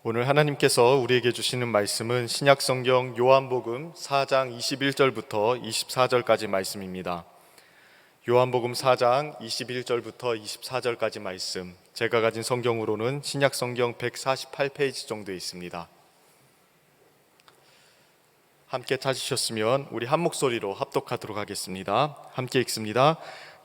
오늘 하나님께서 우리에게 주시는 말씀은 신약성경 요한복음 4장 21절부터 24절까지 말씀입니다. 요한복음 4장 21절부터 24절까지 말씀, 제가 가진 성경으로는 신약성경 148페이지 정도에 있습니다. 함께 찾으셨으면 우리 한 목소리로 합독하도록 하겠습니다. 함께 읽습니다.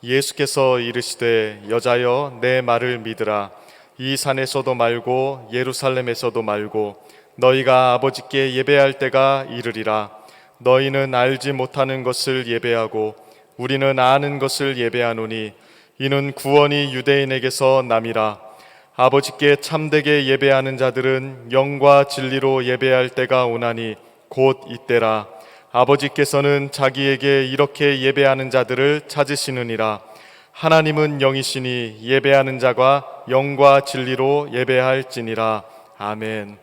예수께서 이르시되 여자여 내 말을 믿으라. 이 산에서도 말고 예루살렘에서도 말고 너희가 아버지께 예배할 때가 이르리라. 너희는 알지 못하는 것을 예배하고 우리는 아는 것을 예배하노니 이는 구원이 유대인에게서 남이라. 아버지께 참되게 예배하는 자들은 영과 진리로 예배할 때가 오나니 곧 이때라. 아버지께서는 자기에게 이렇게 예배하는 자들을 찾으시느니라. 하나님은 영이시니 예배하는 자가 영과 진리로 예배할지니라. 아멘.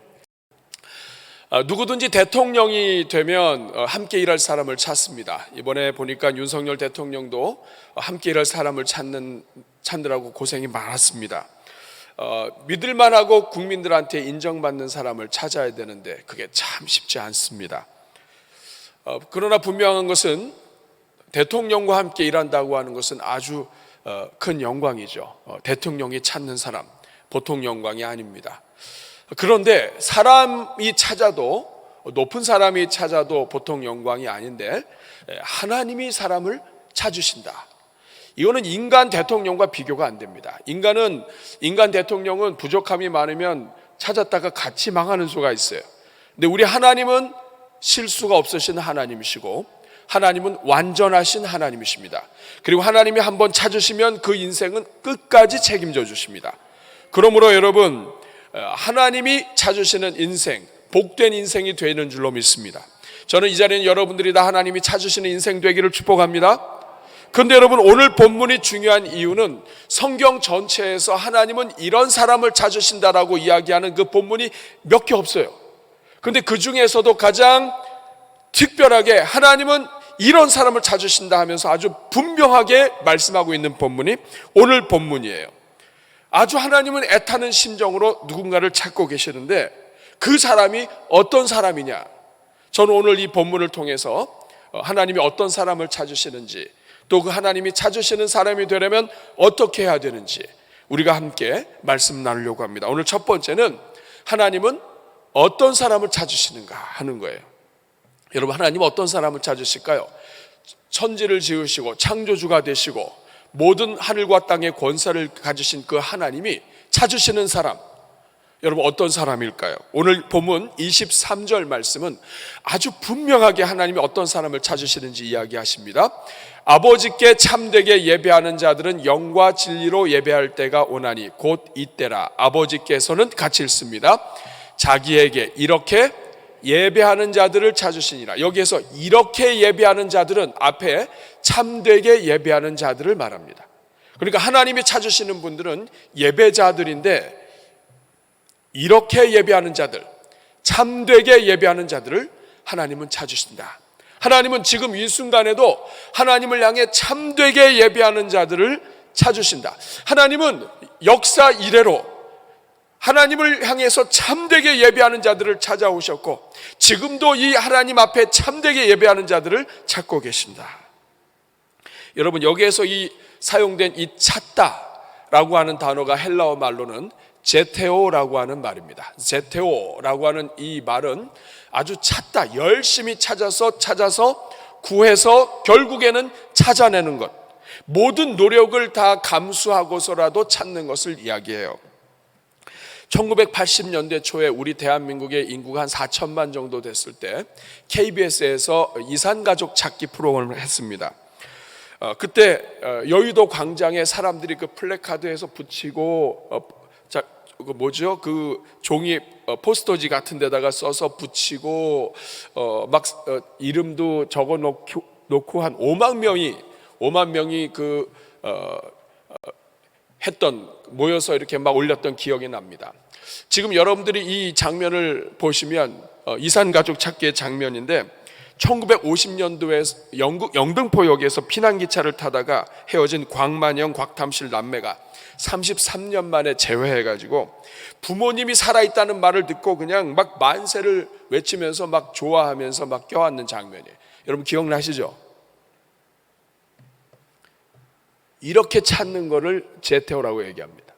누구든지 대통령이 되면 함께 일할 사람을 찾습니다. 이번에 보니까 윤석열 대통령도 함께 일할 사람을 찾느라고 고생이 많았습니다. 믿을만하고 국민들한테 인정받는 사람을 찾아야 되는데 그게 참 쉽지 않습니다. 그러나 분명한 것은 대통령과 함께 일한다고 하는 것은 아주 큰 영광이죠. 대통령이 찾는 사람, 보통 영광이 아닙니다. 그런데 사람이 찾아도, 높은 사람이 찾아도 보통 영광이 아닌데 하나님이 사람을 찾으신다. 이거는 인간 대통령과 비교가 안 됩니다. 인간 대통령은 부족함이 많으면 찾았다가 같이 망하는 수가 있어요. 근데 우리 하나님은 실수가 없으신 하나님이시고 하나님은 완전하신 하나님이십니다. 그리고 하나님이 한번 찾으시면 그 인생은 끝까지 책임져 주십니다. 그러므로 여러분, 하나님이 찾으시는 인생, 복된 인생이 되는 줄로 믿습니다. 저는 이 자리에 여러분들이 다 하나님이 찾으시는 인생 되기를 축복합니다. 그런데 여러분, 오늘 본문이 중요한 이유는 성경 전체에서 하나님은 이런 사람을 찾으신다라고 이야기하는 그 본문이 몇 개 없어요. 그런데 그 중에서도 가장 특별하게 하나님은 이런 사람을 찾으신다 하면서 아주 분명하게 말씀하고 있는 본문이 오늘 본문이에요. 아주 하나님은 애타는 심정으로 누군가를 찾고 계시는데 그 사람이 어떤 사람이냐? 저는 오늘 이 본문을 통해서 하나님이 어떤 사람을 찾으시는지, 또 그 하나님이 찾으시는 사람이 되려면 어떻게 해야 되는지 우리가 함께 말씀 나누려고 합니다. 오늘 첫 번째는 하나님은 어떤 사람을 찾으시는가 하는 거예요. 여러분, 하나님 어떤 사람을 찾으실까요? 천지를 지으시고 창조주가 되시고 모든 하늘과 땅의 권세를 가지신 그 하나님이 찾으시는 사람, 여러분 어떤 사람일까요? 오늘 본문 23절 말씀은 아주 분명하게 하나님이 어떤 사람을 찾으시는지 이야기하십니다. 아버지께 참되게 예배하는 자들은 영과 진리로 예배할 때가 오나니 곧 이때라. 아버지께서는 같이 읽습니다. 자기에게 이렇게 예배하는 자들을 찾으시니라. 여기에서 이렇게 예배하는 자들은 앞에 참되게 예배하는 자들을 말합니다. 그러니까 하나님이 찾으시는 분들은 예배자들인데 이렇게 예배하는 자들, 참되게 예배하는 자들을 하나님은 찾으신다. 하나님은 지금 이 순간에도 하나님을 향해 참되게 예배하는 자들을 찾으신다. 하나님은 역사 이래로 하나님을 향해서 참되게 예배하는 자들을 찾아오셨고 지금도 이 하나님 앞에 참되게 예배하는 자들을 찾고 계신다. 여러분, 여기에서 이 사용된 이 찾다라고 하는 단어가 헬라어 말로는 제테오라고 하는 말입니다. 제테오라고 하는 이 말은 아주 찾다, 열심히 찾아서 구해서 결국에는 찾아내는 것, 모든 노력을 다 감수하고서라도 찾는 것을 이야기해요. 1980년대 초에 우리 대한민국의 인구가 한 4천만 정도 됐을 때 KBS에서 이산가족 찾기 프로그램을 했습니다. 그때 여의도 광장에 사람들이 그 플래카드에서 붙이고 그 종이 포스터지 같은 데다가 써서 붙이고 이름도 적어 놓고 한 5만 명이 모여서 이렇게 막 올렸던 기억이 납니다. 지금 여러분들이 이 장면을 보시면 이산가족 찾기의 장면인데 1950년도에 영국 영등포역에서 피난기차를 타다가 헤어진 곽만영, 곽탐실 남매가 33년 만에 재회해가지고 부모님이 살아있다는 말을 듣고 그냥 막 만세를 외치면서 막 좋아하면서 막 껴안는 장면이에요. 여러분 기억나시죠? 이렇게 찾는 거를 제테오라고 얘기합니다.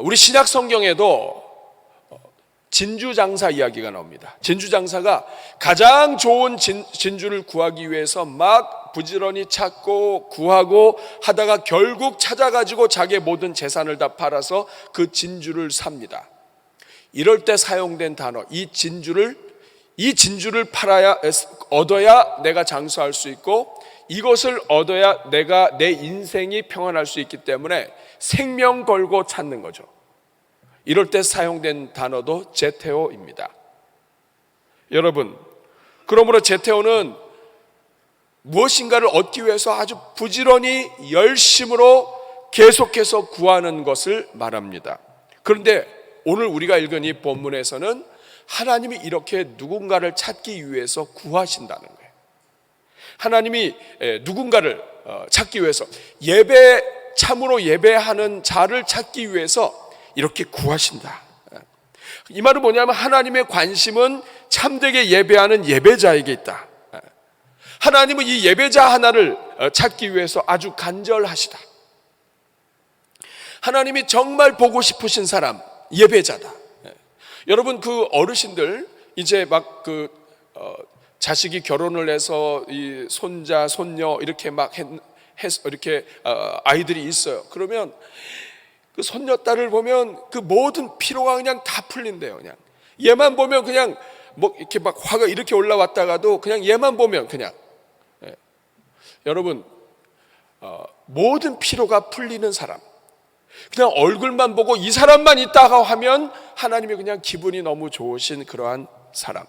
우리 신약 성경에도 진주장사 이야기가 나옵니다. 진주장사가 가장 좋은 진주를 구하기 위해서 막 부지런히 찾고 구하고 하다가 결국 찾아가지고 자기의 모든 재산을 다 팔아서 그 진주를 삽니다. 이럴 때 사용된 단어, 이 진주를 얻어야 내가 장수할 수 있고 이것을 얻어야 내가 내 인생이 평안할 수 있기 때문에 생명 걸고 찾는 거죠. 이럴 때 사용된 단어도 제테오입니다. 여러분, 그러므로 제테오는 무엇인가를 얻기 위해서 아주 부지런히 열심으로 계속해서 구하는 것을 말합니다. 그런데 오늘 우리가 읽은 이 본문에서는 하나님이 이렇게 누군가를 찾기 위해서 구하신다는 거예요. 하나님이 누군가를 찾기 위해서 참으로 예배하는 자를 찾기 위해서 이렇게 구하신다. 이 말은 뭐냐면 하나님의 관심은 참되게 예배하는 예배자에게 있다. 하나님은 이 예배자 하나를 찾기 위해서 아주 간절하시다. 하나님이 정말 보고 싶으신 사람, 예배자다. 여러분 그 어르신들 이제 막 자식이 결혼을 해서 이 손자, 손녀 이렇게 막 이렇게 아이들이 있어요. 그러면 그 손녀딸을 보면 그 모든 피로가 그냥 다 풀린대요. 그냥 얘만 보면 그냥 뭐 이렇게 막 화가 이렇게 올라왔다가도 그냥 얘만 보면 그냥 여러분 모든 피로가 풀리는 사람, 그냥 얼굴만 보고 이 사람만 있다가 하면 하나님이 그냥 기분이 너무 좋으신 그러한 사람,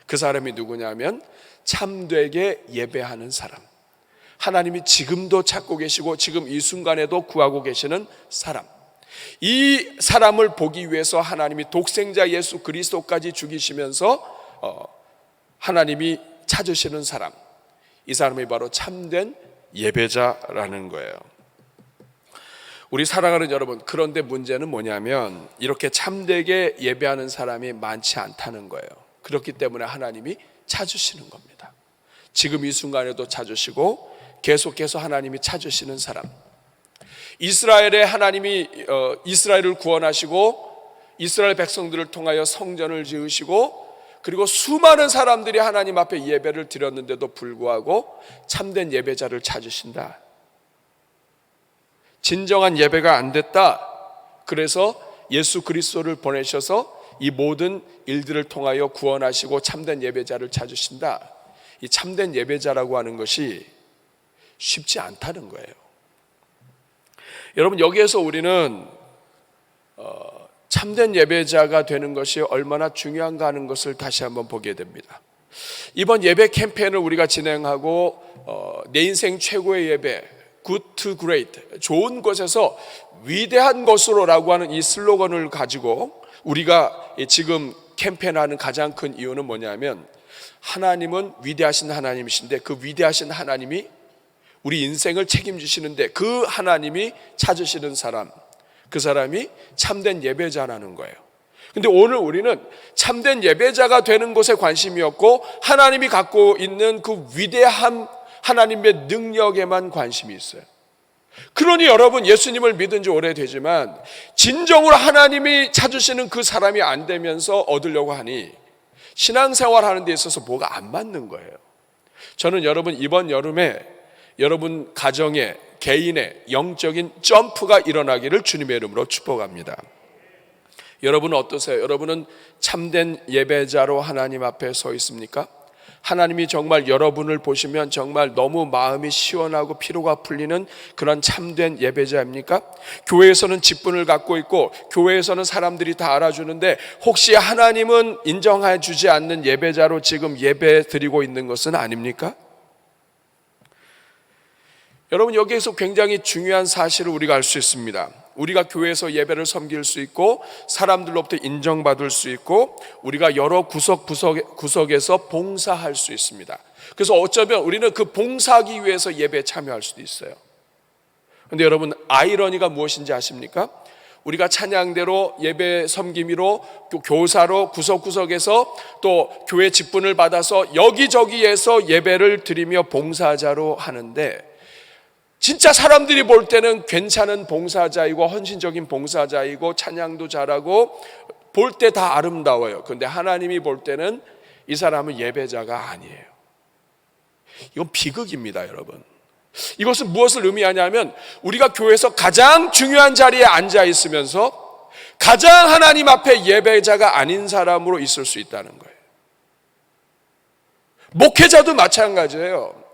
그 사람이 누구냐면 참되게 예배하는 사람, 하나님이 지금도 찾고 계시고 지금 이 순간에도 구하고 계시는 사람, 이 사람을 보기 위해서 하나님이 독생자 예수 그리스도까지 죽이시면서 하나님이 찾으시는 사람, 이 사람이 바로 참된 예배자라는 거예요. 우리 사랑하는 여러분, 그런데 문제는 뭐냐면 이렇게 참되게 예배하는 사람이 많지 않다는 거예요. 그렇기 때문에 하나님이 찾으시는 겁니다. 지금 이 순간에도 찾으시고 계속해서 하나님이 찾으시는 사람, 이스라엘의 하나님이 이스라엘을 구원하시고 이스라엘 백성들을 통하여 성전을 지으시고 그리고 수많은 사람들이 하나님 앞에 예배를 드렸는데도 불구하고 참된 예배자를 찾으신다. 진정한 예배가 안 됐다. 그래서 예수 그리스도를 보내셔서 이 모든 일들을 통하여 구원하시고 참된 예배자를 찾으신다. 이 참된 예배자라고 하는 것이 쉽지 않다는 거예요. 여러분, 여기에서 우리는 참된 예배자가 되는 것이 얼마나 중요한가 하는 것을 다시 한번 보게 됩니다. 이번 예배 캠페인을 우리가 진행하고 내 인생 최고의 예배, Good to Great, 좋은 것에서 위대한 것으로라고 하는 이 슬로건을 가지고 우리가 지금 캠페인하는 가장 큰 이유는 뭐냐면 하나님은 위대하신 하나님이신데 그 위대하신 하나님이 우리 인생을 책임지시는데 그 하나님이 찾으시는 사람, 그 사람이 참된 예배자라는 거예요. 근데 오늘 우리는 참된 예배자가 되는 것에 관심이 없고 하나님이 갖고 있는 그 위대한 하나님의 능력에만 관심이 있어요. 그러니 여러분, 예수님을 믿은 지 오래되지만 진정으로 하나님이 찾으시는 그 사람이 안 되면서 얻으려고 하니 신앙생활 하는 데 있어서 뭐가 안 맞는 거예요. 저는 여러분, 이번 여름에 여러분 가정에 개인의 영적인 점프가 일어나기를 주님의 이름으로 축복합니다. 여러분은 어떠세요? 여러분은 참된 예배자로 하나님 앞에 서 있습니까? 하나님이 정말 여러분을 보시면 정말 너무 마음이 시원하고 피로가 풀리는 그런 참된 예배자입니까? 교회에서는 직분을 갖고 있고 교회에서는 사람들이 다 알아주는데 혹시 하나님은 인정해 주지 않는 예배자로 지금 예배 드리고 있는 것은 아닙니까? 여러분, 여기에서 굉장히 중요한 사실을 우리가 알 수 있습니다. 우리가 교회에서 예배를 섬길 수 있고 사람들로부터 인정받을 수 있고 우리가 여러 구석에서 봉사할 수 있습니다. 그래서 어쩌면 우리는 그 봉사하기 위해서 예배에 참여할 수도 있어요. 그런데 여러분, 아이러니가 무엇인지 아십니까? 우리가 찬양대로 예배 섬김이로 교사로 구석구석에서 또 교회 직분을 받아서 여기저기에서 예배를 드리며 봉사자로 하는데, 진짜 사람들이 볼 때는 괜찮은 봉사자이고 헌신적인 봉사자이고 찬양도 잘하고 볼 때 다 아름다워요. 그런데 하나님이 볼 때는 이 사람은 예배자가 아니에요. 이건 비극입니다, 여러분. 이것은 무엇을 의미하냐면 우리가 교회에서 가장 중요한 자리에 앉아 있으면서 가장 하나님 앞에 예배자가 아닌 사람으로 있을 수 있다는 거예요. 목회자도 마찬가지예요.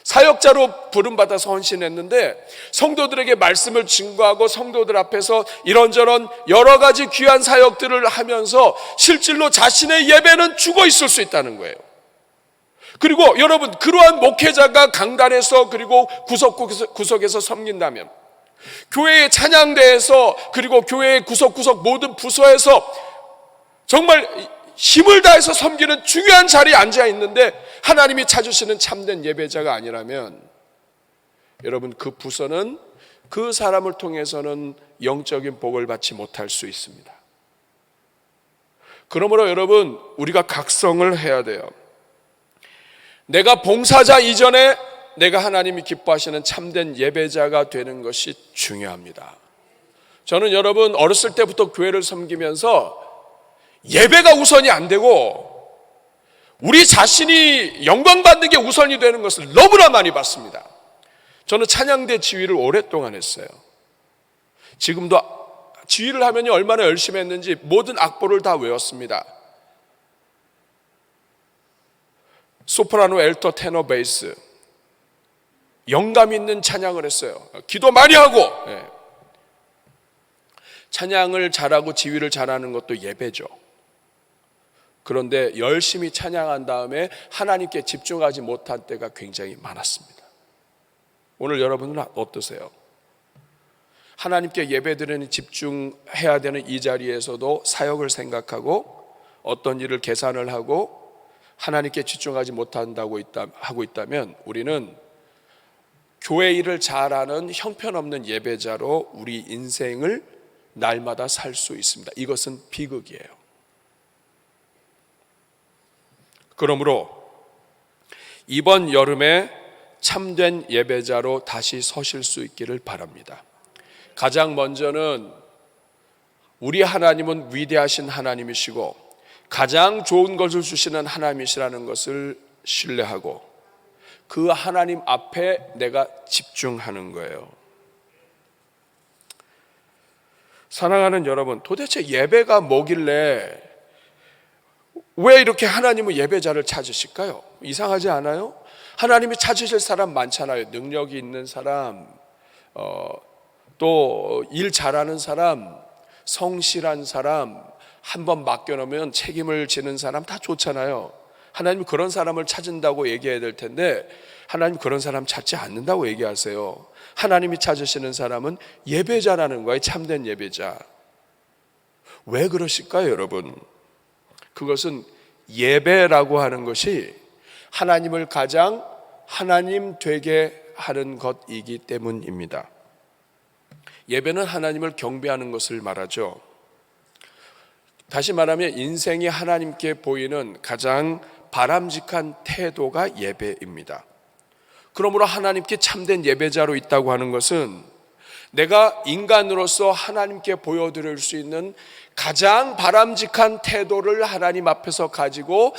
사역자로 부름받아서 헌신했는데 성도들에게 말씀을 증거하고 성도들 앞에서 이런저런 여러 가지 귀한 사역들을 하면서 실질로 자신의 예배는 죽어 있을 수 있다는 거예요. 그리고 여러분, 그러한 목회자가 강단에서 그리고 구석에서 섬긴다면, 교회의 찬양대에서 그리고 교회의 구석구석 모든 부서에서 정말 힘을 다해서 섬기는 중요한 자리에 앉아 있는데 하나님이 찾으시는 참된 예배자가 아니라면, 여러분, 그 부서는 그 사람을 통해서는 영적인 복을 받지 못할 수 있습니다. 그러므로 여러분, 우리가 각성을 해야 돼요. 내가 봉사자 이전에 내가 하나님이 기뻐하시는 참된 예배자가 되는 것이 중요합니다. 저는 여러분, 어렸을 때부터 교회를 섬기면서 예배가 우선이 안 되고 우리 자신이 영광받는 게 우선이 되는 것을 너무나 많이 봤습니다. 저는 찬양대 지휘를 오랫동안 했어요. 지금도 지휘를 하면 얼마나 열심히 했는지 모든 악보를 다 외웠습니다. 소프라노, 엘터, 테너, 베이스, 영감 있는 찬양을 했어요. 기도 많이 하고. 찬양을 잘하고 지휘를 잘하는 것도 예배죠. 그런데 열심히 찬양한 다음에 하나님께 집중하지 못한 때가 굉장히 많았습니다. 오늘 여러분은 어떠세요? 하나님께 예배드리는 집중해야 되는 이 자리에서도 사역을 생각하고 어떤 일을 계산을 하고 하나님께 집중하지 못한다고 하고 있다면 우리는 교회 일을 잘하는 형편없는 예배자로 우리 인생을 날마다 살 수 있습니다. 이것은 비극이에요. 그러므로 이번 여름에 참된 예배자로 다시 서실 수 있기를 바랍니다. 가장 먼저는 우리 하나님은 위대하신 하나님이시고 가장 좋은 것을 주시는 하나님이시라는 것을 신뢰하고 그 하나님 앞에 내가 집중하는 거예요. 사랑하는 여러분, 도대체 예배가 뭐길래 왜 이렇게 하나님은 예배자를 찾으실까요? 이상하지 않아요? 하나님이 찾으실 사람 많잖아요. 능력이 있는 사람, 또 일 잘하는 사람, 성실한 사람, 한번 맡겨놓으면 책임을 지는 사람 다 좋잖아요. 하나님 그런 사람을 찾은다고 얘기해야 될 텐데 하나님 그런 사람 찾지 않는다고 얘기하세요. 하나님이 찾으시는 사람은 예배자라는 거예요. 참된 예배자. 왜 그러실까요, 여러분? 그것은 예배라고 하는 것이 하나님을 가장 하나님 되게 하는 것이기 때문입니다. 예배는 하나님을 경배하는 것을 말하죠. 다시 말하면 인생이 하나님께 보이는 가장 바람직한 태도가 예배입니다. 그러므로 하나님께 참된 예배자로 있다고 하는 것은 내가 인간으로서 하나님께 보여드릴 수 있는 가장 바람직한 태도를 하나님 앞에서 가지고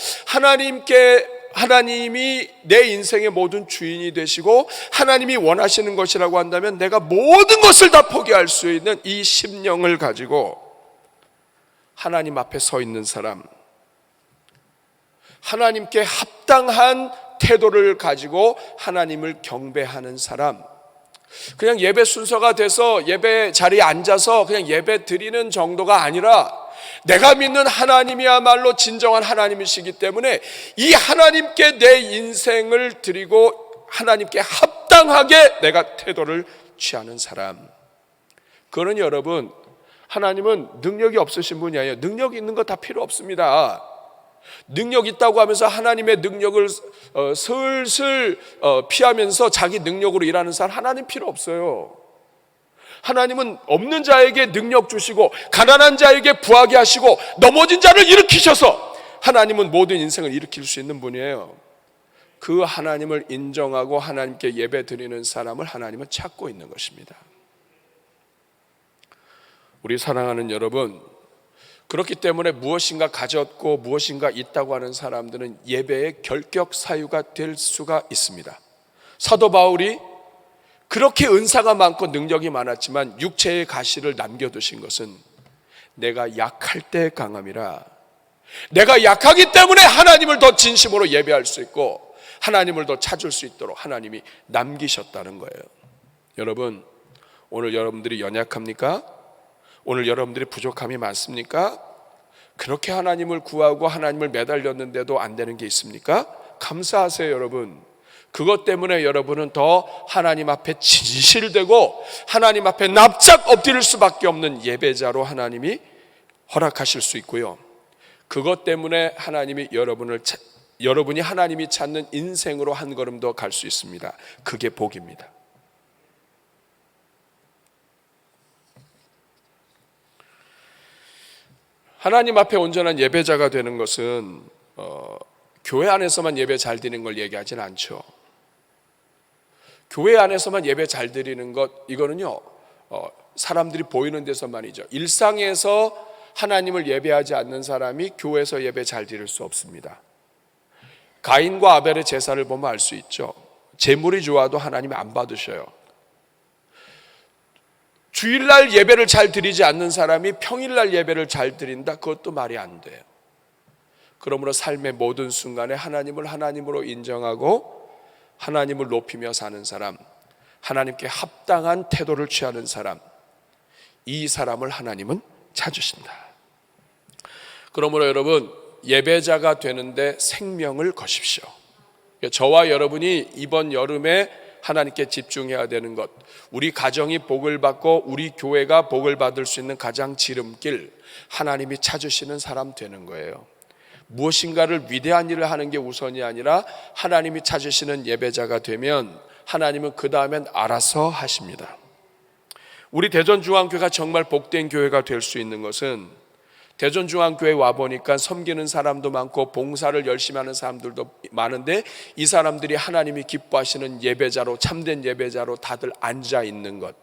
하나님이 내 인생의 모든 주인이 되시고 하나님이 원하시는 것이라고 한다면 내가 모든 것을 다 포기할 수 있는 이 심령을 가지고 하나님 앞에 서 있는 사람, 하나님께 합당한 태도를 가지고 하나님을 경배하는 사람, 그냥 예배 순서가 돼서 예배 자리에 앉아서 그냥 예배 드리는 정도가 아니라 내가 믿는 하나님이야말로 진정한 하나님이시기 때문에 이 하나님께 내 인생을 드리고 하나님께 합당한 합당하게 내가 태도를 취하는 사람. 그거는 여러분, 하나님은 능력이 없으신 분이 아니에요. 능력 있는 거 다 필요 없습니다. 능력 있다고 하면서 하나님의 능력을 슬슬 피하면서 자기 능력으로 일하는 사람, 하나님 필요 없어요. 하나님은 없는 자에게 능력 주시고 가난한 자에게 부하게 하시고 넘어진 자를 일으키셔서 하나님은 모든 인생을 일으킬 수 있는 분이에요. 그 하나님을 인정하고 하나님께 예배 드리는 사람을 하나님은 찾고 있는 것입니다. 우리 사랑하는 여러분, 그렇기 때문에 무엇인가 가졌고 무엇인가 있다고 하는 사람들은 예배의 결격 사유가 될 수가 있습니다. 사도 바울이 그렇게 은사가 많고 능력이 많았지만 육체의 가시를 남겨두신 것은 내가 약할 때 강함이라, 내가 약하기 때문에 하나님을 더 진심으로 예배할 수 있고 하나님을 더 찾을 수 있도록 하나님이 남기셨다는 거예요. 여러분, 오늘 여러분들이 연약합니까? 오늘 여러분들이 부족함이 많습니까? 그렇게 하나님을 구하고 하나님을 매달렸는데도 안 되는 게 있습니까? 감사하세요, 여러분. 그것 때문에 여러분은 더 하나님 앞에 진실되고 하나님 앞에 납작 엎드릴 수밖에 없는 예배자로 하나님이 허락하실 수 있고요. 그것 때문에 하나님이 여러분이 하나님이 찾는 인생으로 한 걸음 더 갈 수 있습니다. 그게 복입니다. 하나님 앞에 온전한 예배자가 되는 것은 교회 안에서만 예배 잘 드리는 걸 얘기하진 않죠. 교회 안에서만 예배 잘 드리는 것, 이거는요 사람들이 보이는 데서만이죠. 일상에서 하나님을 예배하지 않는 사람이 교회에서 예배 잘 드릴 수 없습니다. 가인과 아벨의 제사를 보면 알 수 있죠. 제물이 좋아도 하나님이 안 받으셔요. 주일날 예배를 잘 드리지 않는 사람이 평일날 예배를 잘 드린다? 그것도 말이 안 돼요. 그러므로 삶의 모든 순간에 하나님을 하나님으로 인정하고 하나님을 높이며 사는 사람, 하나님께 합당한 태도를 취하는 사람, 이 사람을 하나님은 찾으신다. 그러므로 여러분, 예배자가 되는데 생명을 거십시오. 저와 여러분이 이번 여름에 하나님께 집중해야 되는 것, 우리 가정이 복을 받고 우리 교회가 복을 받을 수 있는 가장 지름길, 하나님이 찾으시는 사람 되는 거예요. 무엇인가를 위대한 일을 하는 게 우선이 아니라 하나님이 찾으시는 예배자가 되면 하나님은 그 다음엔 알아서 하십니다. 우리 대전중앙교회가 정말 복된 교회가 될 수 있는 것은, 대전중앙교회 와보니까 섬기는 사람도 많고 봉사를 열심히 하는 사람들도 많은데 이 사람들이 하나님이 기뻐하시는 예배자로, 참된 예배자로 다들 앉아있는 것,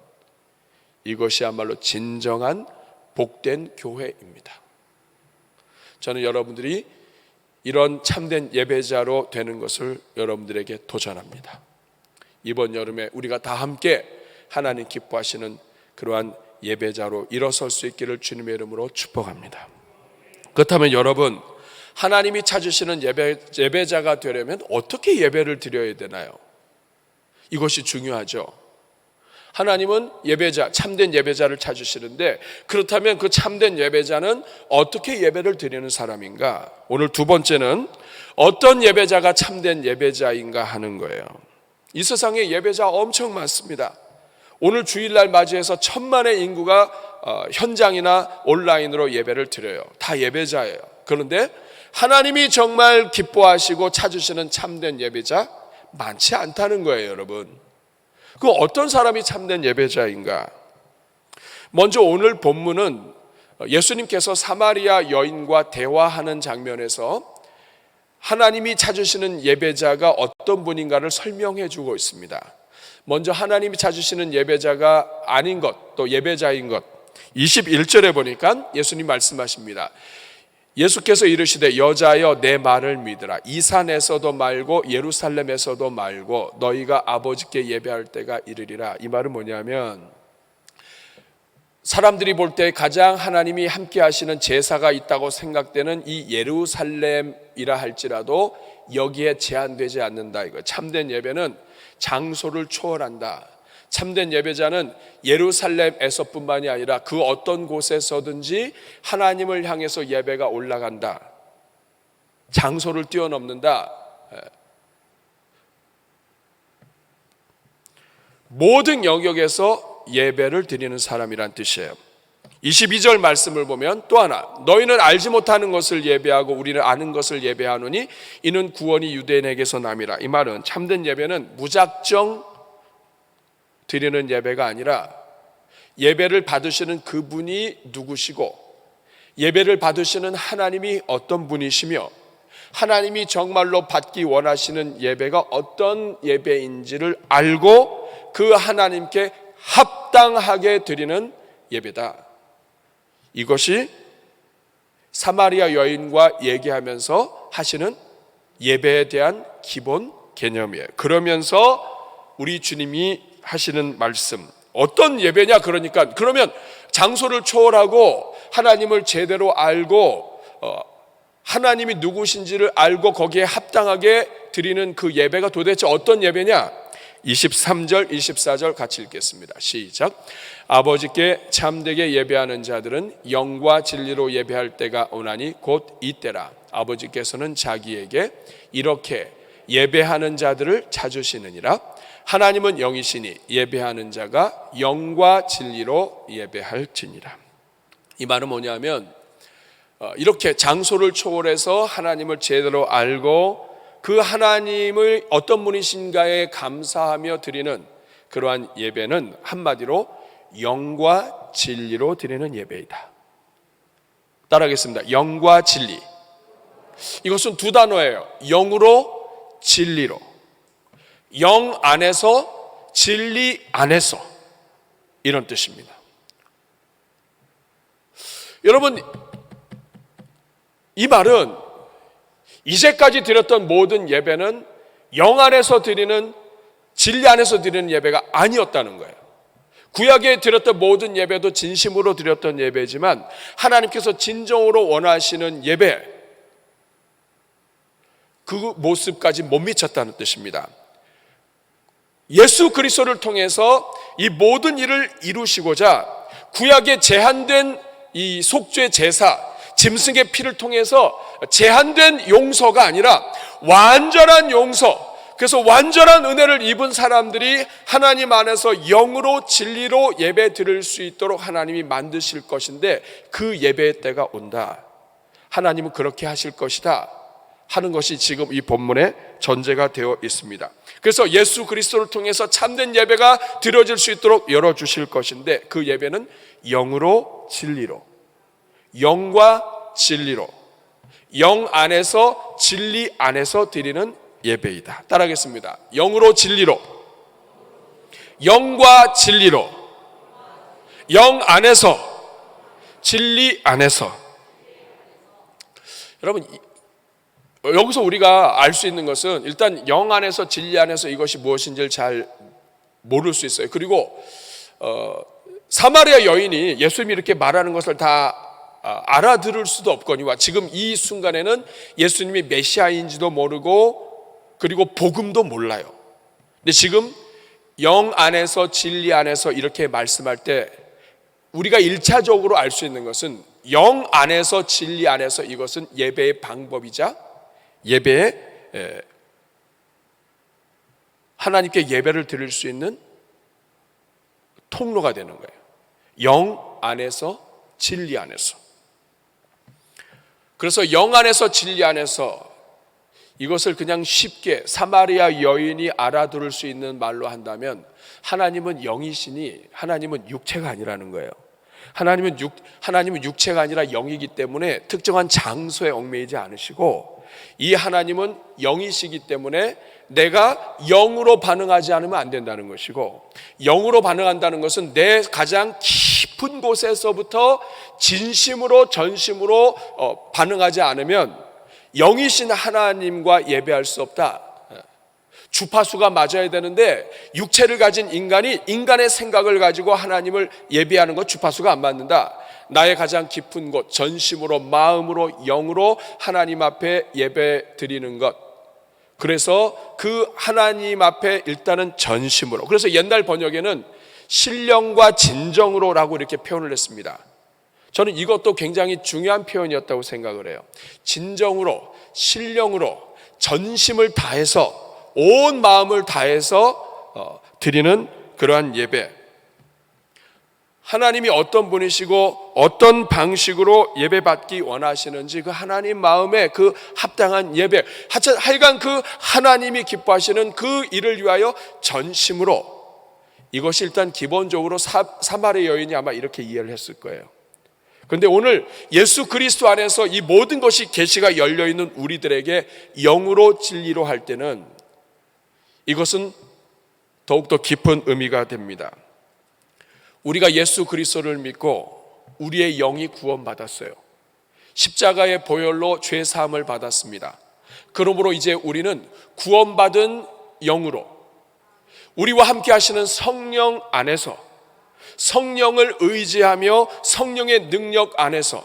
이것이야말로 진정한 복된 교회입니다. 저는 여러분들이 이런 참된 예배자로 되는 것을 여러분들에게 도전합니다. 이번 여름에 우리가 다 함께 하나님 기뻐하시는 그러한 예배자로 일어설 수 있기를 주님의 이름으로 축복합니다. 그렇다면 여러분, 하나님이 찾으시는 예배자가 되려면 어떻게 예배를 드려야 되나요? 이것이 중요하죠. 하나님은 예배자, 참된 예배자를 찾으시는데, 그렇다면 그 참된 예배자는 어떻게 예배를 드리는 사람인가? 오늘 두 번째는 어떤 예배자가 참된 예배자인가 하는 거예요. 이 세상에 예배자 엄청 많습니다. 오늘 주일날 맞이해서 1000만의 인구가 현장이나 온라인으로 예배를 드려요. 다 예배자예요. 그런데 하나님이 정말 기뻐하시고 찾으시는 참된 예배자 많지 않다는 거예요, 여러분. 그 어떤 사람이 참된 예배자인가? 먼저 오늘 본문은 예수님께서 사마리아 여인과 대화하는 장면에서 하나님이 찾으시는 예배자가 어떤 분인가를 설명해 주고 있습니다. 먼저 하나님이 찾으시는 예배자가 아닌 것, 또 예배자인 것, 21절에 보니까 예수님 말씀하십니다. 예수께서 이르시되 여자여 내 말을 믿으라. 이 산에서도 말고 예루살렘에서도 말고 너희가 아버지께 예배할 때가 이르리라. 이 말은 뭐냐면, 사람들이 볼 때 가장 하나님이 함께 하시는 제사가 있다고 생각되는 이 예루살렘이라 할지라도 여기에 제한되지 않는다. 이거 참된 예배는 장소를 초월한다. 참된 예배자는 예루살렘에서뿐만이 아니라 그 어떤 곳에서든지 하나님을 향해서 예배가 올라간다. 장소를 뛰어넘는다. 모든 영역에서 예배를 드리는 사람이란 뜻이에요. 22절 말씀을 보면 또 하나, 너희는 알지 못하는 것을 예배하고 우리는 아는 것을 예배하노니 이는 구원이 유대인에게서 남이라. 이 말은 참된 예배는 무작정 드리는 예배가 아니라 예배를 받으시는 그분이 누구시고 예배를 받으시는 하나님이 어떤 분이시며 하나님이 정말로 받기 원하시는 예배가 어떤 예배인지를 알고 그 하나님께 합당하게 드리는 예배다. 이것이 사마리아 여인과 얘기하면서 하시는 예배에 대한 기본 개념이에요. 그러면서 우리 주님이 하시는 말씀, 어떤 예배냐? 그러면 장소를 초월하고 하나님을 제대로 알고 하나님이 누구신지를 알고 거기에 합당하게 드리는 그 예배가 도대체 어떤 예배냐? 23절, 24절 같이 읽겠습니다. 시작. 아버지께 참되게 예배하는 자들은 영과 진리로 예배할 때가 오나니 곧 이때라. 아버지께서는 자기에게 이렇게 예배하는 자들을 찾으시느니라. 하나님은 영이시니 예배하는 자가 영과 진리로 예배할지니라. 이 말은 뭐냐면 이렇게 장소를 초월해서 하나님을 제대로 알고 그 하나님을 어떤 분이신가에 감사하며 드리는 그러한 예배는 한마디로 영과 진리로 드리는 예배이다. 따라하겠습니다. 영과 진리. 이것은 두 단어예요. 영으로, 진리로. 영 안에서, 진리 안에서, 이런 뜻입니다. 여러분, 이 말은 이제까지 드렸던 모든 예배는 영 안에서 드리는, 진리 안에서 드리는 예배가 아니었다는 거예요. 구약에 드렸던 모든 예배도 진심으로 드렸던 예배지만 하나님께서 진정으로 원하시는 예배, 그 모습까지 못 미쳤다는 뜻입니다. 예수 그리스도를 통해서 이 모든 일을 이루시고자 구약의 제한된 이 속죄 제사, 짐승의 피를 통해서 제한된 용서가 아니라 완전한 용서, 그래서 완전한 은혜를 입은 사람들이 하나님 안에서 영으로 진리로 예배 드릴 수 있도록 하나님이 만드실 것인데 그 예배의 때가 온다. 하나님은 그렇게 하실 것이다 하는 것이 지금 이 본문의 전제가 되어 있습니다. 그래서 예수 그리스도를 통해서 참된 예배가 드려질 수 있도록 열어주실 것인데 그 예배는 영으로 진리로, 영과 진리로, 영 안에서 진리 안에서 드리는 예배이다. 따라하겠습니다. 영으로 진리로, 영과 진리로, 영 안에서, 진리 안에서. 여러분, 여기서 우리가 알 수 있는 것은 일단 영 안에서, 진리 안에서 이것이 무엇인지를 잘 모를 수 있어요. 그리고 사마리아 여인이 예수님이 이렇게 말하는 것을 다 알아들을 수도 없거니와 지금 이 순간에는 예수님이 메시아인지도 모르고 그리고 복음도 몰라요. 근데 지금 영 안에서 진리 안에서 이렇게 말씀할 때 우리가 1차적으로 알 수 있는 것은 영 안에서 진리 안에서 이것은 예배의 방법이자 예배의 하나님께 예배를 드릴 수 있는 통로가 되는 거예요. 영 안에서 진리 안에서. 그래서 영 안에서 진리 안에서 이것을 그냥 쉽게 사마리아 여인이 알아들을 수 있는 말로 한다면 하나님은 영이시니 하나님은 육체가 아니라는 거예요. 하나님은 육체가 아니라 영이기 때문에 특정한 장소에 얽매이지 않으시고 이 하나님은 영이시기 때문에 내가 영으로 반응하지 않으면 안 된다는 것이고 영으로 반응한다는 것은 내 가장 깊은 곳에서부터 진심으로 전심으로 반응하지 않으면 영이신 하나님과 예배할 수 없다. 주파수가 맞아야 되는데 육체를 가진 인간이 인간의 생각을 가지고 하나님을 예배하는 것 주파수가 안 맞는다. 나의 가장 깊은 곳, 전심으로, 마음으로, 영으로 하나님 앞에 예배 드리는 것. 그래서 그 하나님 앞에 일단은 전심으로. 그래서 옛날 번역에는 신령과 진정으로라고 이렇게 표현을 했습니다. 저는 이것도 굉장히 중요한 표현이었다고 생각을 해요. 진정으로, 신령으로, 전심을 다해서, 온 마음을 다해서 드리는 그러한 예배, 하나님이 어떤 분이시고 어떤 방식으로 예배받기 원하시는지 그 하나님 마음에 그 합당한 예배, 하여간 그 하나님이 기뻐하시는 그 일을 위하여 전심으로, 이것이 일단 기본적으로 사마리 여인이 아마 이렇게 이해를 했을 거예요. 그런데 오늘 예수 그리스도 안에서 이 모든 것이 계시가 열려있는 우리들에게 영으로 진리로 할 때는 이것은 더욱더 깊은 의미가 됩니다. 우리가 예수 그리스도를 믿고 우리의 영이 구원받았어요. 십자가의 보혈로 죄 사함을 받았습니다. 그러므로 이제 우리는 구원받은 영으로 우리와 함께 하시는 성령 안에서, 성령을 의지하며 성령의 능력 안에서,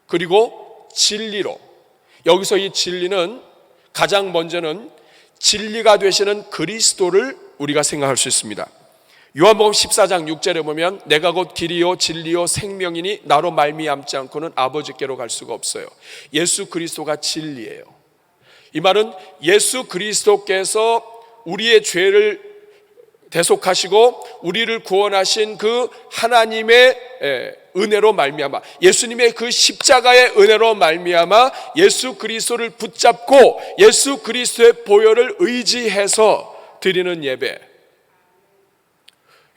그리고 진리로, 여기서 이 진리는 가장 먼저는 진리가 되시는 그리스도를 우리가 생각할 수 있습니다. 요한복음 14장 6절에 보면 내가 곧 길이요 진리요 생명이니 나로 말미암지 않고는 아버지께로 갈 수가 없어요. 예수 그리스도가 진리예요. 이 말은 예수 그리스도께서 우리의 죄를 대속하시고 우리를 구원하신 그 하나님의 은혜로 말미암아, 예수님의 그 십자가의 은혜로 말미암아 예수 그리스도를 붙잡고 예수 그리스도의 보혈을 의지해서 드리는 예배.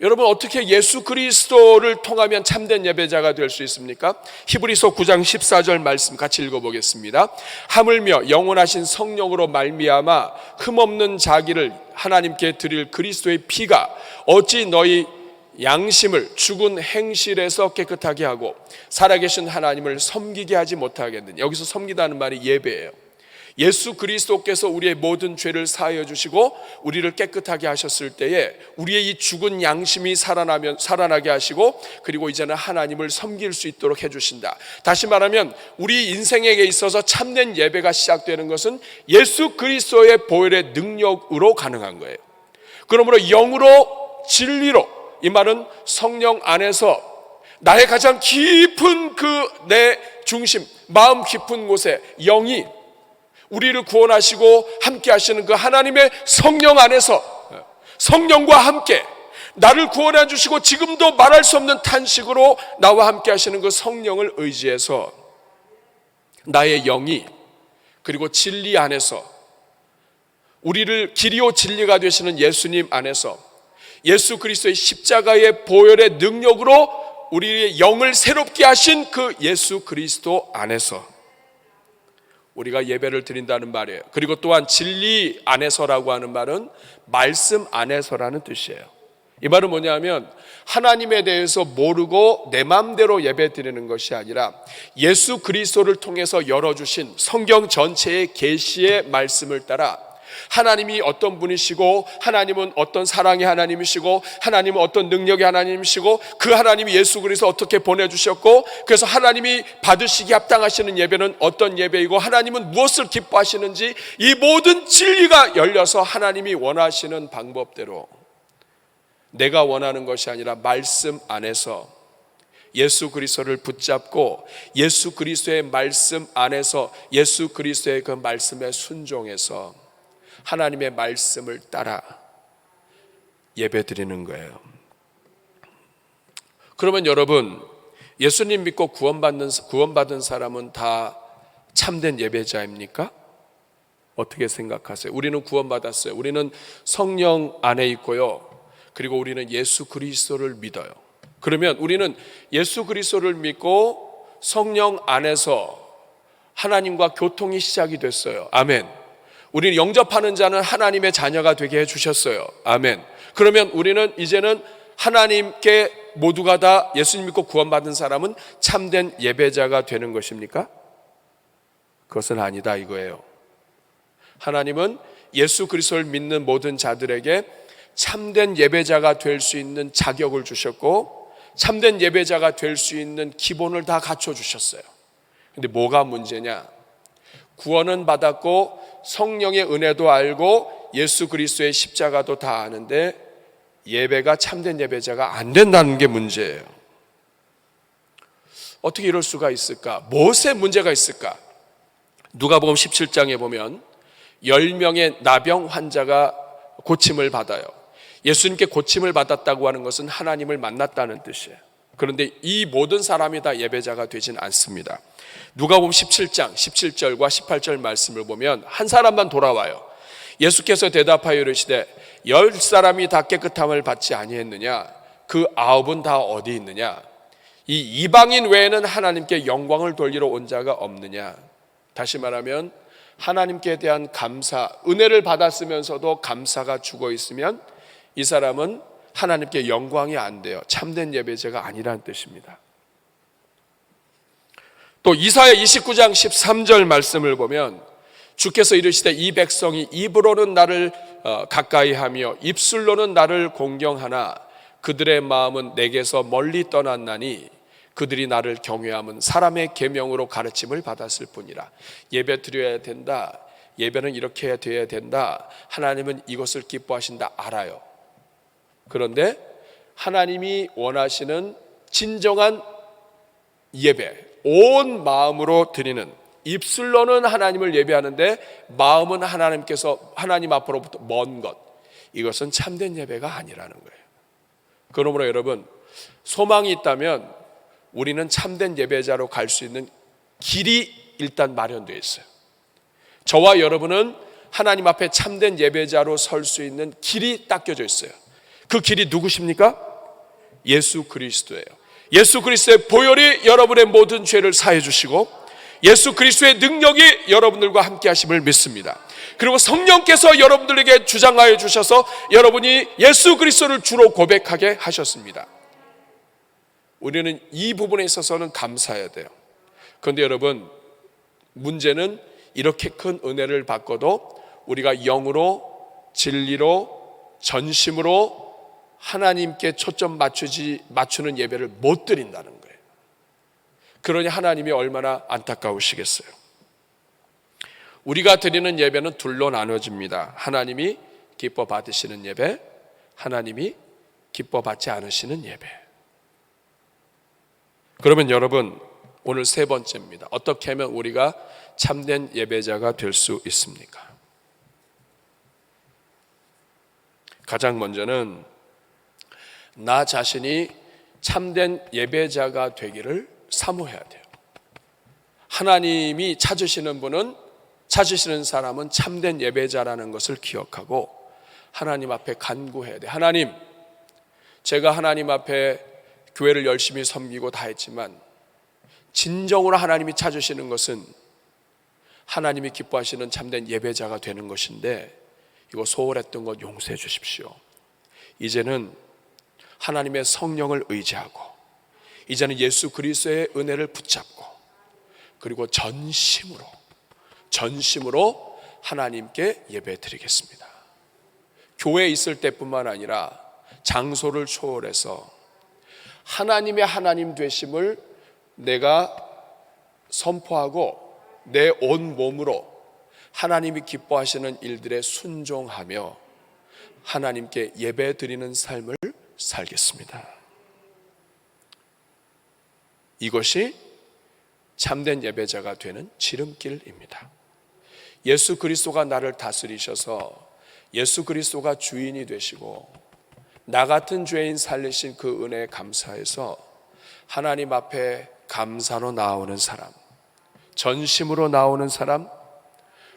여러분, 어떻게 예수 그리스도를 통하면 참된 예배자가 될 수 있습니까? 히브리서 9장 14절 말씀 같이 읽어보겠습니다. 하물며 영원하신 성령으로 말미암아 흠없는 자기를 하나님께 드릴 그리스도의 피가 어찌 너희 양심을 죽은 행실에서 깨끗하게 하고 살아계신 하나님을 섬기게 하지 못하겠느냐. 여기서 섬기다는 말이 예배예요. 예수 그리스도께서 우리의 모든 죄를 사하여 주시고 우리를 깨끗하게 하셨을 때에 우리의 이 죽은 양심이 살아나게 하시고, 그리고 이제는 하나님을 섬길 수 있도록 해주신다. 다시 말하면 우리 인생에게 있어서 참된 예배가 시작되는 것은 예수 그리스도의 보혈의 능력으로 가능한 거예요. 그러므로 영으로 진리로, 이 말은 성령 안에서 나의 가장 깊은 그 내 중심, 마음 깊은 곳에 영이 우리를 구원하시고 함께 하시는 그 하나님의 성령 안에서, 성령과 함께 나를 구원해 주시고 지금도 말할 수 없는 탄식으로 나와 함께 하시는 그 성령을 의지해서 나의 영이, 그리고 진리 안에서 우리를 길이요 진리가 되시는 예수님 안에서 예수 그리스도의 십자가의 보혈의 능력으로 우리의 영을 새롭게 하신 그 예수 그리스도 안에서 우리가 예배를 드린다는 말이에요. 그리고 또한 진리 안에서라고 하는 말은 말씀 안에서라는 뜻이에요. 이 말은 뭐냐면 하나님에 대해서 모르고 내 마음대로 예배 드리는 것이 아니라 예수 그리스도를 통해서 열어주신 성경 전체의 계시의 말씀을 따라 하나님이 어떤 분이시고, 하나님은 어떤 사랑의 하나님이시고, 하나님은 어떤 능력의 하나님이시고, 그 하나님이 예수 그리스도 어떻게 보내주셨고, 그래서 하나님이 받으시기 합당하시는 예배는 어떤 예배이고, 하나님은 무엇을 기뻐하시는지 이 모든 진리가 열려서 하나님이 원하시는 방법대로, 내가 원하는 것이 아니라 말씀 안에서 예수 그리스도를 붙잡고 예수 그리스도의 말씀 안에서 예수 그리스도의 그 말씀에 순종해서 하나님의 말씀을 따라 예배드리는 거예요. 그러면 여러분, 예수님 믿고 구원받은 사람은 다 참된 예배자입니까? 어떻게 생각하세요? 우리는 구원받았어요. 우리는 성령 안에 있고요. 그리고 우리는 예수 그리스도를 믿어요. 그러면 우리는 예수 그리스도를 믿고 성령 안에서 하나님과 교통이 시작이 됐어요. 아멘. 우리는 영접하는 자는 하나님의 자녀가 되게 해주셨어요. 아멘. 그러면 우리는 이제는 하나님께 모두가 다 예수님 믿고 구원받은 사람은 참된 예배자가 되는 것입니까? 그것은 아니다 이거예요. 하나님은 예수 그리스도를 믿는 모든 자들에게 참된 예배자가 될 수 있는 자격을 주셨고 참된 예배자가 될 수 있는 기본을 다 갖춰주셨어요. 근데 뭐가 문제냐? 구원은 받았고 성령의 은혜도 알고 예수 그리스도의 십자가도 다 아는데 예배가 참된 예배자가 안 된다는 게 문제예요. 어떻게 이럴 수가 있을까? 무엇에 문제가 있을까? 누가복음 17장에 보면 10명의 나병 환자가 고침을 받아요. 예수님께 고침을 받았다고 하는 것은 하나님을 만났다는 뜻이에요. 그런데 이 모든 사람이 다 예배자가 되진 않습니다. 누가복음 17장 17절과 18절 말씀을 보면 한 사람만 돌아와요. 예수께서 대답하여 이르시되 10사람이 다 깨끗함을 받지 아니했느냐? 그 9은 다 어디 있느냐? 이 이방인 외에는 하나님께 영광을 돌리러 온 자가 없느냐? 다시 말하면 하나님께 대한 감사, 은혜를 받았으면서도 감사가 죽어 있으면 이 사람은 하나님께 영광이 안 돼요. 참된 예배자가 아니라는 뜻입니다. 또 이사야 29장 13절 말씀을 보면 주께서 이르시되 이 백성이 입으로는 나를 가까이하며 입술로는 나를 공경하나 그들의 마음은 내게서 멀리 떠났나니 그들이 나를 경외함은 사람의 계명으로 가르침을 받았을 뿐이라. 예배 드려야 된다, 예배는 이렇게 되어야 된다, 하나님은 이것을 기뻐하신다 알아요. 그런데 하나님이 원하시는 진정한 예배, 온 마음으로 드리는, 입술로는 하나님을 예배하는데 마음은 하나님 앞으로부터 먼 것, 이것은 참된 예배가 아니라는 거예요. 그러므로 여러분, 소망이 있다면 우리는 참된 예배자로 갈 수 있는 길이 일단 마련되어 있어요. 저와 여러분은 하나님 앞에 참된 예배자로 설 수 있는 길이 닦여져 있어요. 그 길이 누구십니까? 예수 그리스도예요. 예수 그리스도의 보혈이 여러분의 모든 죄를 사해 주시고 예수 그리스도의 능력이 여러분들과 함께 하심을 믿습니다. 그리고 성령께서 여러분들에게 주장하여 주셔서 여러분이 예수 그리스도를 주로 고백하게 하셨습니다. 우리는 이 부분에 있어서는 감사해야 돼요. 그런데 여러분, 문제는 이렇게 큰 은혜를 받고도 우리가 영으로, 진리로, 전심으로 하나님께 초점 맞추는 예배를 못 드린다는 거예요. 그러니 하나님이 얼마나 안타까우시겠어요. 우리가 드리는 예배는 둘로 나눠집니다. 하나님이 기뻐 받으시는 예배, 하나님이 기뻐 받지 않으시는 예배. 그러면 여러분, 오늘 세 번째입니다. 어떻게 하면 우리가 참된 예배자가 될 수 있습니까? 가장 먼저는 나 자신이 참된 예배자가 되기를 사모해야 돼요. 하나님이 찾으시는 사람은 참된 예배자라는 것을 기억하고 하나님 앞에 간구해야 돼요. 하나님, 제가 하나님 앞에 교회를 열심히 섬기고 다 했지만 진정으로 하나님이 찾으시는 것은 하나님이 기뻐하시는 참된 예배자가 되는 것인데 이거 소홀했던 것 용서해 주십시오. 이제는 하나님의 성령을 의지하고 이제는 예수 그리스도의 은혜를 붙잡고 그리고 전심으로 하나님께 예배 드리겠습니다. 교회에 있을 때뿐만 아니라 장소를 초월해서 하나님의 하나님 되심을 내가 선포하고 내 온 몸으로 하나님이 기뻐하시는 일들에 순종하며 하나님께 예배 드리는 삶을 살겠습니다. 이것이 참된 예배자가 되는 지름길입니다. 예수 그리스도가 나를 다스리셔서 예수 그리스도가 주인이 되시고 나 같은 죄인 살리신 그 은혜에 감사해서 하나님 앞에 감사로 나오는 사람, 전심으로 나오는 사람,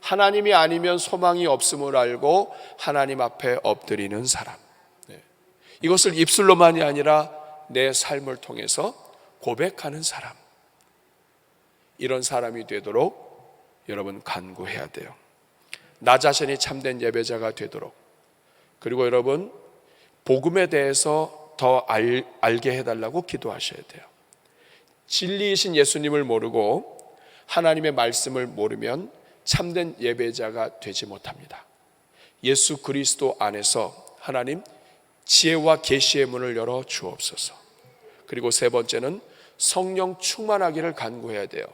하나님이 아니면 소망이 없음을 알고 하나님 앞에 엎드리는 사람, 이것을 입술로만이 아니라 내 삶을 통해서 고백하는 사람, 이런 사람이 되도록 여러분 간구해야 돼요. 나 자신이 참된 예배자가 되도록. 그리고 여러분, 복음에 대해서 더 알게 해달라고 기도하셔야 돼요. 진리이신 예수님을 모르고 하나님의 말씀을 모르면 참된 예배자가 되지 못합니다. 예수 그리스도 안에서 하나님 지혜와 계시의 문을 열어 주옵소서. 그리고 세 번째는 성령 충만하기를 간구해야 돼요.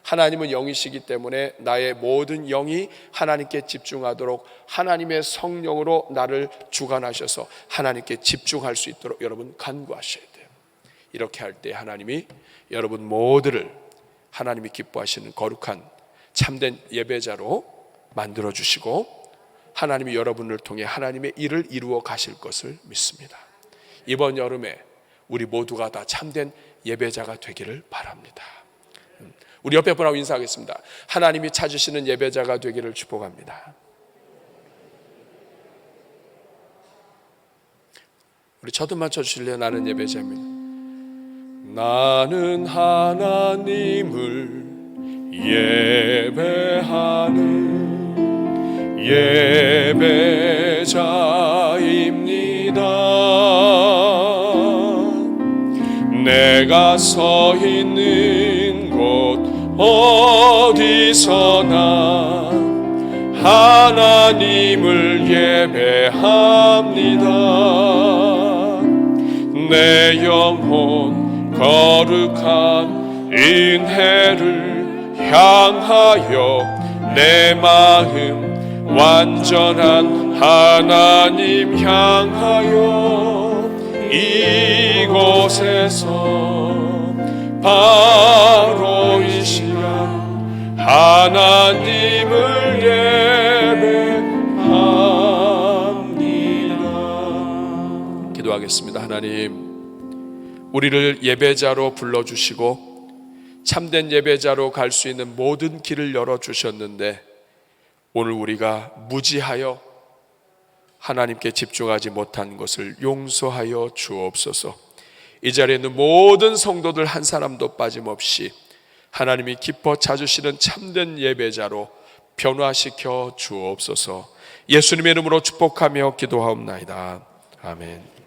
하나님은 영이시기 때문에 나의 모든 영이 하나님께 집중하도록 하나님의 성령으로 나를 주관하셔서 하나님께 집중할 수 있도록 여러분 간구하셔야 돼요. 이렇게 할 때 하나님이 여러분 모두를 하나님이 기뻐하시는 거룩한 참된 예배자로 만들어 주시고 하나님이 여러분을 통해 하나님의 일을 이루어 가실 것을 믿습니다. 이번 여름에 우리 모두가 다 참된 예배자가 되기를 바랍니다. 우리 옆에 분하고 인사하겠습니다. 하나님이 찾으시는 예배자가 되기를 축복합니다. 우리 첫음만 쳐주실래요? 나는 예배자입니다. 나는 하나님을 예배하는 예배자입니다. 내가 서 있는 곳 어디서나 하나님을 예배합니다. 내 영혼 거룩한 은혜를 향하여 내 마음 완전한 하나님 향하여 이곳에서 바로 이 시간 하나님을 예배합니다. 기도하겠습니다. 하나님, 우리를 예배자로 불러주시고 참된 예배자로 갈 수 있는 모든 길을 열어주셨는데 오늘 우리가 무지하여 하나님께 집중하지 못한 것을 용서하여 주옵소서. 이 자리에 있는 모든 성도들 한 사람도 빠짐없이 하나님이 기뻐 찾으시는 참된 예배자로 변화시켜 주옵소서. 예수님의 이름으로 축복하며 기도하옵나이다. 아멘.